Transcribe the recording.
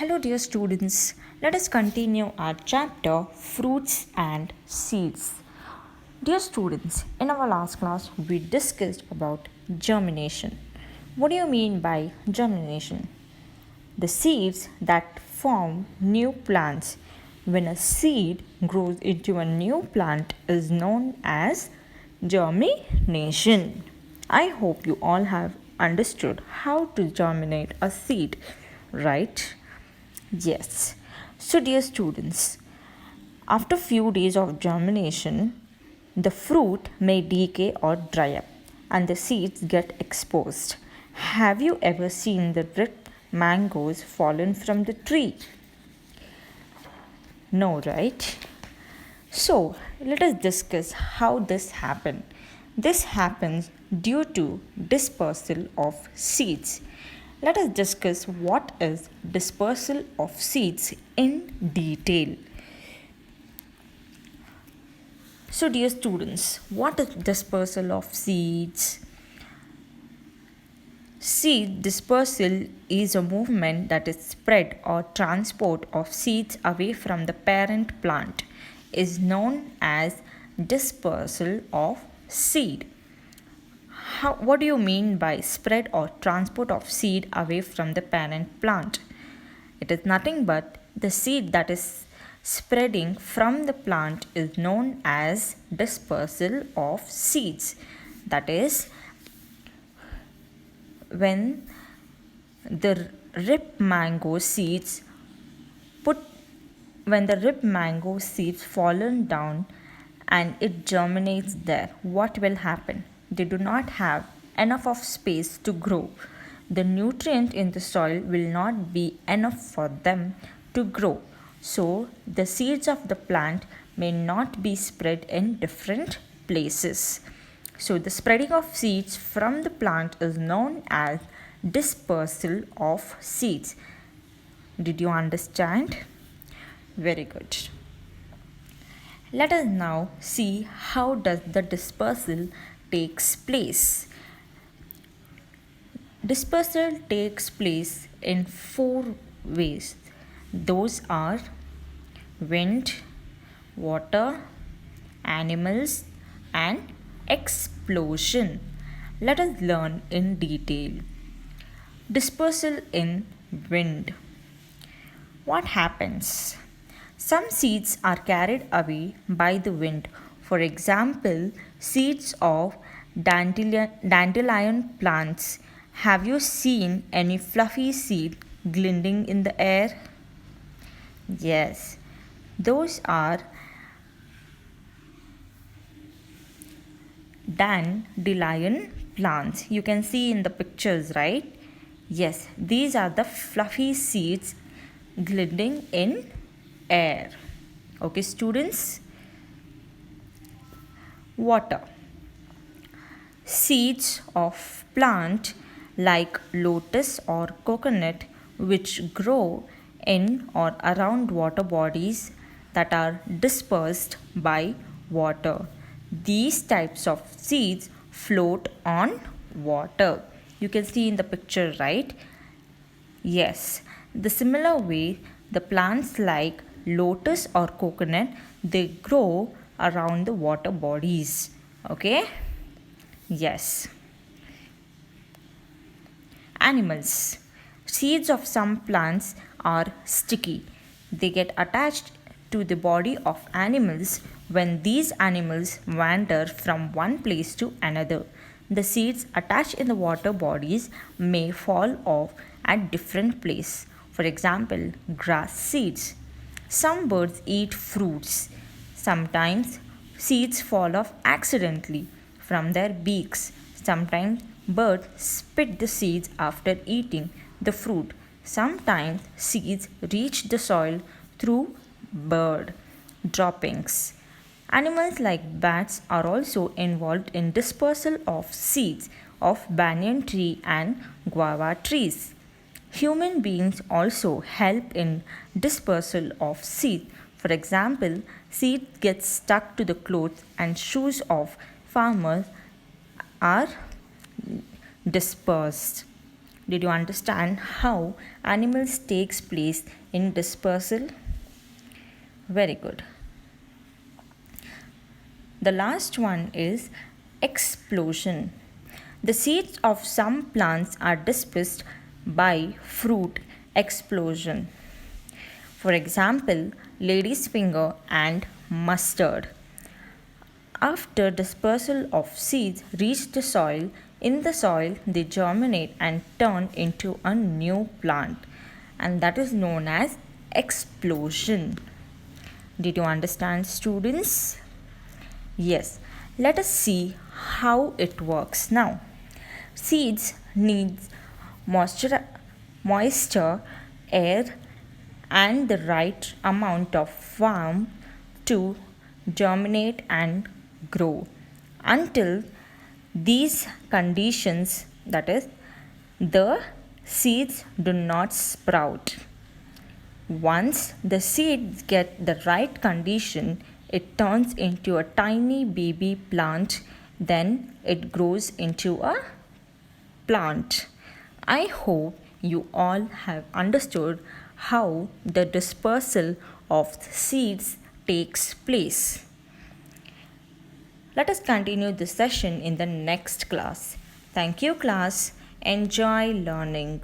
Hello, dear students. Let us continue our chapter Fruits and Seeds. Dear students, in our last class, we discussed about germination. What do you mean by germination? The seeds that form new plants. When a seed grows into a new plant is known as germination. I hope you all have understood how to germinate a seed, right? Yes. So, dear students, after few days of germination, the fruit may decay or dry up and the seeds get exposed. Have you ever seen the ripe mangoes fallen from the tree? No, right? So, let us discuss how this happens. This happens due to dispersal of seeds. Let us discuss what is dispersal of seeds in detail. So, dear students, what is dispersal of seeds? Seed dispersal is a movement that is spread or transport of seeds away from the parent plant is known as dispersal of seed. What do you mean by spread or transport of seed away from the parent plant? It is nothing but the seed that is spreading from the plant is known as dispersal of seeds. That is, when the ripe mango seeds fallen down and it germinates there, what will happen? They do not have enough of space to grow. The nutrient in the soil will not be enough for them to grow. So the seeds of the plant may not be spread in different places. So the spreading of seeds from the plant is known as dispersal of seeds. Did you understand? Very good. Let us now see how does the dispersal takes place. Dispersal takes place in 4 ways. Those are wind, water, animals, and explosion. Let us learn in detail. Dispersal in wind. What happens? Some seeds are carried away by the wind. For example, seeds of dandelion plants. Have you seen any fluffy seed gliding in the air? Yes, those are dandelion plants. You can see in the pictures, right? Yes, these are the fluffy seeds gliding in air. Okay, students? Water. Seeds of plant like lotus or coconut which grow in or around water bodies that are dispersed by water. These types of seeds float on water. You can see in the picture, right? Yes. The similar way, the plants like lotus or coconut, they grow around the water bodies. Okay? Yes. Animals. Seeds of some plants are sticky. They get attached to the body of animals when these animals wander from one place to another. The seeds attached in the water bodies may fall off at different places. For example, grass seeds. Some birds eat fruits. Sometimes seeds fall off accidentally from their beaks. Sometimes birds spit the seeds after eating the fruit. Sometimes seeds reach the soil through bird droppings. Animals like bats are also involved in dispersal of seeds of banyan tree and guava trees. Human beings also help in dispersal of seed. For example, seed gets stuck to the clothes and shoes of farmers are dispersed. Did you understand how animals takes place in dispersal? Very good. The last one is explosion. The seeds of some plants are dispersed by fruit explosion. For example, lady's finger and mustard. After dispersal of seeds reach the soil, in the soil they germinate and turn into a new plant, and that is known as explosion. Did you understand, students? Yes, let us see how it works now. Seeds need moisture, air, and the right amount of warmth to germinate and grow. Until these conditions, that is, the seeds do not sprout. Once the seeds get the right condition, it turns into a tiny baby plant, then it grows into a plant. I hope you all have understood how the dispersal of seeds takes place. Let us continue this session in the next class. Thank you, class. Enjoy learning.